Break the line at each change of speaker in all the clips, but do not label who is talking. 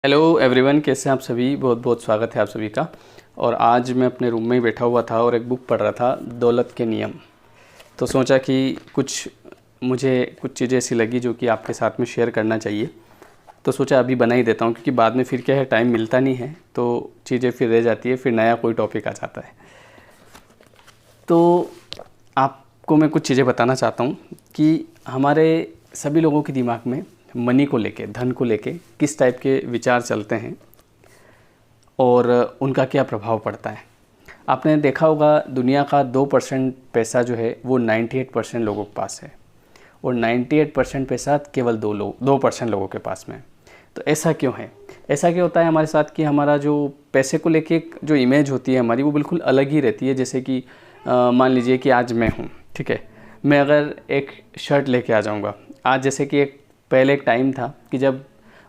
Hello everyone, कैसे हैं आप सभी। बहुत बहुत स्वागत है आप सभी का। और आज मैं अपने रूम में ही बैठा हुआ था और एक बुक पढ़ रहा था, दौलत के नियम। तो सोचा कि मुझे कुछ चीज़ें ऐसी लगी जो कि आपके साथ में शेयर करना चाहिए। तो सोचा अभी बना ही देता हूँ, क्योंकि बाद में फिर क्या है, टाइम मिलता नहीं है तो चीज़ें फिर रह जाती है, फिर नया कोई टॉपिक आ जाता है। तो आपको मैं कुछ चीज़ें बताना चाहता हूँ कि हमारे सभी लोगों के दिमाग में मनी को लेके, धन को लेके किस टाइप के विचार चलते हैं और उनका क्या प्रभाव पड़ता है। आपने देखा होगा दुनिया का 2% पैसा जो है वो 98% लोगों के पास है, और 98% पैसा केवल 2% लोगों के पास में है। तो ऐसा क्यों है? ऐसा क्यों होता है हमारे साथ कि हमारा जो पैसे को लेके जो इमेज होती है हमारी, वो बिल्कुल अलग ही रहती है। जैसे कि मान लीजिए कि आज मैं हूँ, ठीक है, मैं अगर एक शर्ट लेके आ जाऊँगा आज, जैसे कि पहले एक टाइम था कि जब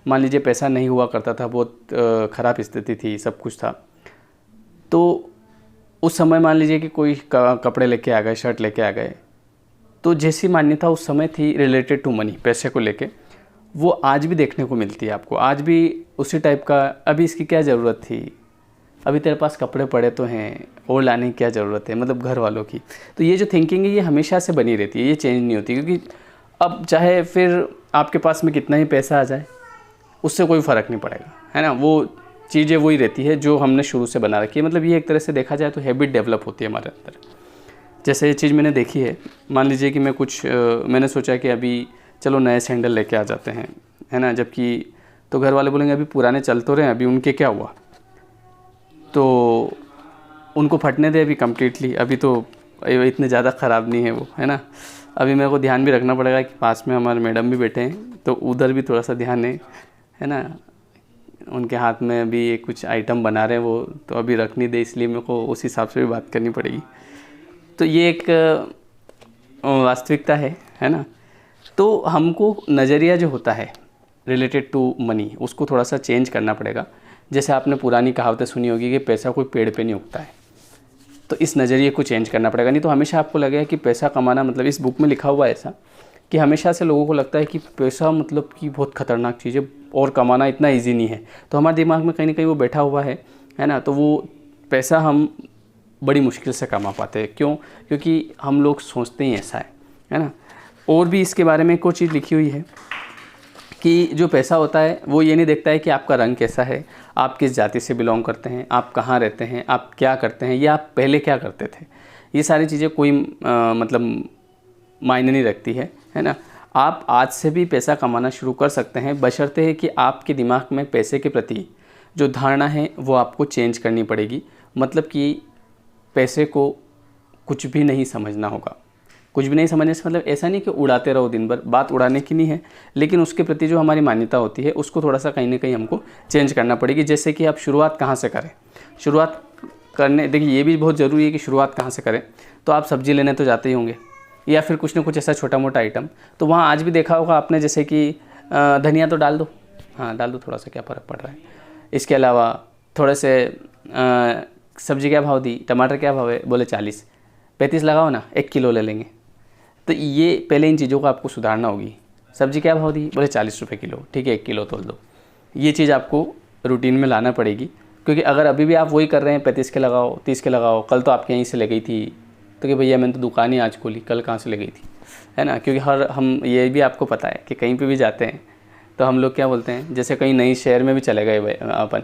मान लीजिए पैसा नहीं हुआ करता था, बहुत ख़राब स्थिति थी, सब कुछ था, तो उस समय मान लीजिए कि कोई कपड़े लेके आ गए, शर्ट लेके आ गए, तो जैसी मान्यता उस समय थी रिलेटेड टू मनी, पैसे को लेके, वो आज भी देखने को मिलती है आपको। आज भी उसी टाइप का, अभी इसकी क्या ज़रूरत थी, अभी तेरे पास कपड़े पड़े तो हैं, और लाने की क्या ज़रूरत है, मतलब घर वालों की। तो ये जो थिंकिंग है ये हमेशा से बनी रहती है, ये चेंज नहीं होती। क्योंकि अब चाहे फिर आपके पास में कितना ही पैसा आ जाए, उससे कोई फ़र्क नहीं पड़ेगा, है ना। वो चीज़ें वही रहती है जो हमने शुरू से बना रखी है। मतलब ये एक तरह से देखा जाए तो हैबिट डेवलप होती है हमारे अंदर। जैसे ये चीज़ मैंने देखी है, मान लीजिए कि मैंने सोचा कि अभी चलो नए सैंडल लेके आ जाते हैं, है ना, जबकि तो घर वाले बोलेंगे अभी पुराने चल तो रहे हैं, अभी उनके क्या हुआ, तो उनको फटने दे अभी कम्प्लीटली, अभी तो इतने ज़्यादा ख़राब नहीं है वो, है ना। अभी मेरे को ध्यान भी रखना पड़ेगा कि पास में हमारे मैडम भी बैठे हैं, तो उधर भी थोड़ा सा ध्यान है ना। उनके हाथ में अभी कुछ आइटम बना रहे हैं वो, तो अभी रख नहीं दे, इसलिए मेरे को उस हिसाब से भी बात करनी पड़ेगी। तो ये एक वास्तविकता है ना। तो हमको नज़रिया जो होता है रिलेटेड टू मनी, उसको थोड़ा सा चेंज करना पड़ेगा। जैसे आपने पुरानी कहावतें सुनी होगी कि पैसा कोई पेड़ पे नहीं उगता है, तो इस नज़रिए को चेंज करना पड़ेगा। नहीं तो हमेशा आपको लगेगा कि पैसा कमाना, मतलब इस बुक में लिखा हुआ है ऐसा कि हमेशा से लोगों को लगता है कि पैसा मतलब कि बहुत ख़तरनाक चीज़ है और कमाना इतना इजी नहीं है। तो हमारे दिमाग में कहीं ना कहीं वो बैठा हुआ है ना। तो वो पैसा हम बड़ी मुश्किल से कमा पाते हैं। क्यों? क्योंकि हम लोग सोचते ही ऐसा है ना। और भी इसके बारे में कुछ चीज़ लिखी हुई है कि जो पैसा होता है वो ये नहीं देखता है कि आपका रंग कैसा है, आप किस जाति से बिलोंग करते हैं, आप कहाँ रहते हैं, आप क्या करते हैं, या आप पहले क्या करते थे। ये सारी चीज़ें कोई मतलब मायने नहीं रखती है ना। आप आज से भी पैसा कमाना शुरू कर सकते हैं, बशर्ते है कि आपके दिमाग में पैसे के प्रति जो धारणा है वो आपको चेंज करनी पड़ेगी। मतलब कि पैसे को कुछ भी नहीं समझना होगा। कुछ भी नहीं समझने से मतलब ऐसा नहीं कि उड़ाते रहो दिन भर, बात उड़ाने की नहीं है, लेकिन उसके प्रति जो हमारी मान्यता होती है उसको थोड़ा सा कहीं ना कहीं हमको चेंज करना पड़ेगी। जैसे कि आप शुरुआत कहाँ से करें, शुरुआत करने, देखिए ये भी बहुत ज़रूरी है कि शुरुआत कहाँ से करें। तो आप सब्ज़ी लेने तो जाते ही होंगे, या फिर कुछ ना कुछ ऐसा छोटा मोटा आइटम, तो वहाँ आज भी देखा होगा आपने, जैसे कि धनिया तो डाल दो, हाँ डाल दो, थोड़ा सा क्या फ़र्क पड़ रहा है। इसके अलावा थोड़े से सब्ज़ी क्या भाव दी, टमाटर क्या भाव है, बोले 40, 35 लगाओ ना, 1 किलो ले लेंगे। तो ये पहले इन चीज़ों को आपको सुधारना होगी। सब्ज़ी क्या भाव दी, बोले 40 रुपये किलो, ठीक है 1 किलो तोल दो। ये चीज़ आपको रूटीन में लाना पड़ेगी। क्योंकि अगर अभी भी आप वही कर रहे हैं, 35 के लगाओ, 30 के लगाओ, कल तो आपके यहीं से ले गई थी, तो कि भैया मैंने तो दुकान ही आज खोली, कल कहाँ से ले गई थी, है ना। क्योंकि हम ये भी आपको पता है कि कहीं पे भी जाते हैं तो हम लोग क्या बोलते हैं, जैसे कहीं नई शहर में भी चले गए अपन,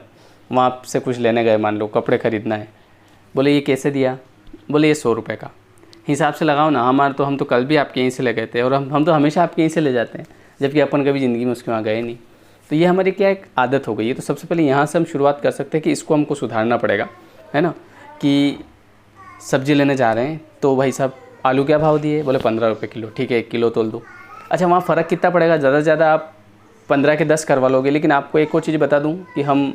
वहाँ से कुछ लेने गए, मान लो कपड़े ख़रीदना है, बोले ये कैसे दिया, बोले ये 100 रुपये का, हिसाब से लगाओ ना। हम तो कल भी आपके यहीं से ले गए थे, और हम तो हमेशा आपके यहीं से ले जाते हैं, जबकि अपन कभी ज़िंदगी में उसके वहाँ गए नहीं। तो ये हमारी क्या एक आदत हो गई है। तो सबसे पहले यहाँ से हम शुरुआत कर सकते हैं कि इसको हमको सुधारना पड़ेगा, है ना। कि सब्ज़ी लेने जा रहे हैं तो भाई साहब आलू क्या भाव दिए, बोले 15 रुपये किलो, ठीक है 1 किलो तोल दो। अच्छा, वहाँ फ़र्क कितना पड़ेगा, ज़्यादा से ज़्यादा आप 15 के 10 करवा लोगे। लेकिन आपको एक और चीज़ बता दूँ कि हम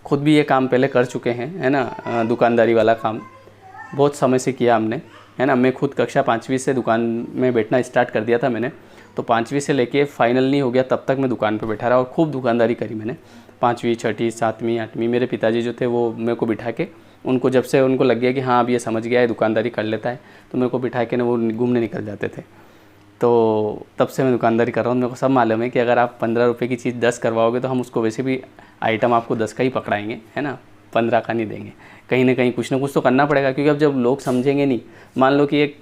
खुद भी ये काम पहले कर चुके हैं, है ना। दुकानदारी वाला काम बहुत समय से किया हमने, है ना। मैं खुद कक्षा 5वीं से दुकान में बैठना स्टार्ट कर दिया था मैंने, तो 5वीं से लेके फाइनल नहीं हो गया तब तक मैं दुकान पे बैठा रहा और खूब दुकानदारी करी मैंने। 5वीं 6वीं 7वीं 8वीं मेरे पिताजी जो थे वो मेरे को बिठा के, उनको जब से लग गया कि हाँ अब ये समझ गया है, दुकानदारी कर लेता है, तो मेरे को बिठा के ना वो घूमने निकल जाते थे। तो तब से मैं दुकानदारी कर रहा हूँ। मेरे को सब मालूम है कि अगर आप 15 रुपये की चीज़ 10 करवाओगे तो हम उसको वैसे भी आइटम आपको 10 का ही पकड़ाएंगे, है ना, 15 का नहीं देंगे। कहीं ना कहीं कुछ ना कुछ तो करना पड़ेगा, क्योंकि अब जब लोग समझेंगे नहीं, मान लो कि एक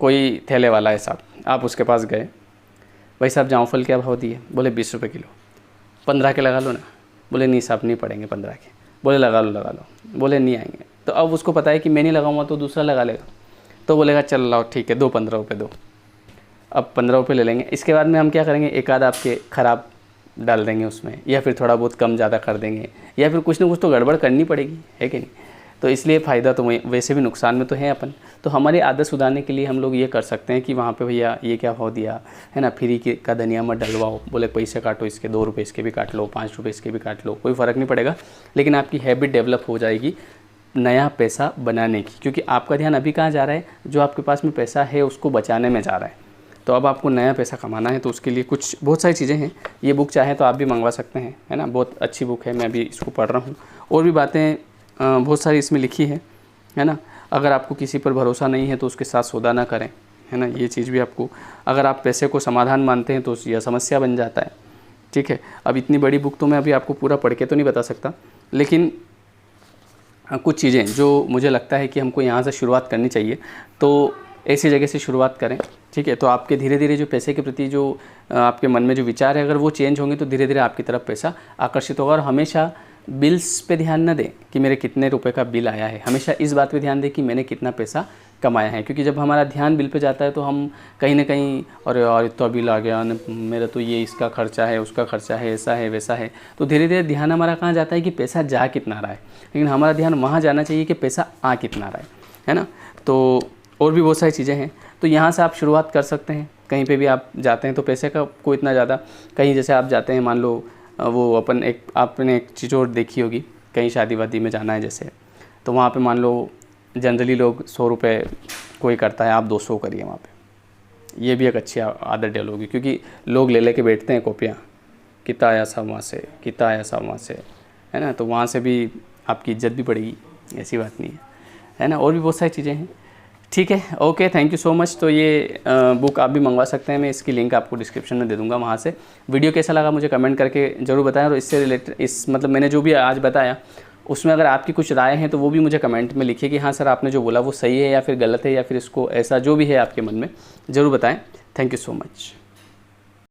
कोई ठेले वाला है साहब, आप उसके पास गए, भाई साहब जामुन क्या भाव दिए? बोले 20 रुपये किलो। 15 के लगा लो ना। बोले नहीं साहब नहीं पड़ेंगे 15 के। बोले लगा लो। बोले नहीं आएंगे। तो अब उसको पता है कि मैं नहीं लगाऊंगा तो दूसरा लगा लेगा, तो बोलेगा चल लाओ ठीक है, दो 15 रुपये दो। अब 15 रुपये ले लेंगे। इसके बाद में हम क्या करेंगे, एक आध आपके ख़राब डाल देंगे उसमें, या फिर थोड़ा बहुत कम ज़्यादा कर देंगे, या फिर कुछ ना कुछ तो गड़बड़ करनी पड़ेगी, है कि नहीं। तो इसलिए फ़ायदा तो वैसे भी नुकसान में तो है अपन। तो हमारी आदत सुधारने के लिए हम लोग ये कर सकते हैं कि वहाँ पे भैया ये क्या भाव दिया है ना, फ्री का धनिया मत डलवाओ, बोले पैसे काटो इसके, 2 रुपये इसके भी काट लो, 5 रुपये इसके भी काट लो, कोई फ़र्क नहीं पड़ेगा। लेकिन आपकी हैबिट डेवलप हो जाएगी नया पैसा बनाने की, क्योंकि आपका ध्यान अभी कहाँ जा रहा है, जो आपके पास में पैसा है उसको बचाने में जा रहा है। तो अब आपको नया पैसा कमाना है, तो उसके लिए कुछ बहुत सारी चीज़ें हैं। ये बुक चाहे तो आप भी मंगवा सकते हैं, है ना, बहुत अच्छी बुक है, मैं अभी इसको पढ़ रहा हूँ। और भी बातें बहुत सारी इसमें लिखी है ना। अगर आपको किसी पर भरोसा नहीं है तो उसके साथ सौदा ना करें, है ना, ये चीज़ भी आपको, अगर आप पैसे को समाधान मानते हैं तो यह समस्या बन जाता है, ठीक है। अब इतनी बड़ी बुक तो मैं अभी आपको पूरा पढ़ के तो नहीं बता सकता, लेकिन कुछ चीज़ें जो मुझे लगता है कि हमको यहाँ से शुरुआत करनी चाहिए, तो ऐसी जगह से शुरुआत करें, ठीक है। तो आपके धीरे धीरे जो पैसे के प्रति जो आपके मन में जो विचार है, अगर वो चेंज होंगे तो धीरे धीरे आपकी तरफ पैसा आकर्षित होगा। और हमेशा बिल्स पे ध्यान न दें कि मेरे कितने रुपए का बिल आया है, हमेशा इस बात पे ध्यान दें कि मैंने कितना पैसा कमाया है। क्योंकि जब हमारा ध्यान बिल पे जाता है तो हम कहीं ना कहीं, अरे यार इतना बिल आ गया, मेरा तो ये इसका खर्चा है, उसका खर्चा है, ऐसा है वैसा है, तो धीरे धीरे ध्यान हमारा कहाँ जाता है कि पैसा जा कितना रहा है। लेकिन हमारा ध्यान वहाँ जाना चाहिए कि पैसा आ कितना रहा है ना। तो और भी बहुत सारी चीज़ें हैं, तो यहाँ से आप शुरुआत कर सकते हैं। कहीं पे भी आप जाते हैं तो पैसे का कोई इतना ज़्यादा, कहीं जैसे आप जाते हैं, मान लो वो आपने एक चीज़ और देखी होगी, कहीं शादी वादी में जाना है जैसे, तो वहाँ पे मान लो जनरली लोग 100 रुपये कोई करता है, आप 200 करिए वहाँ पे। ये भी एक अच्छी आदत डेवलप होगी, क्योंकि लोग ले लेके बैठते हैं कॉपियाँ, कितना आया सब वहाँ से, कितना आया सब वहाँ से, है ना। तो वहाँ से भी आपकी इज्जत भी बढ़ेगी, ऐसी बात नहीं है ना। और भी बहुत सारी चीज़ें हैं, ठीक है। Okay, thank you so much. तो ये बुक आप भी मंगवा सकते हैं, मैं इसकी लिंक आपको डिस्क्रिप्शन में दे दूंगा वहाँ से। वीडियो कैसा लगा मुझे कमेंट करके ज़रूर बताएं, और इससे रिलेटेड मतलब मैंने जो भी आज बताया उसमें अगर आपकी कुछ राय हैं तो वो भी मुझे कमेंट में लिखिए कि हाँ सर आपने जो बोला वो सही है या फिर गलत है, या फिर इसको ऐसा जो भी है आपके मन में ज़रूर बताएँ। Thank you so much.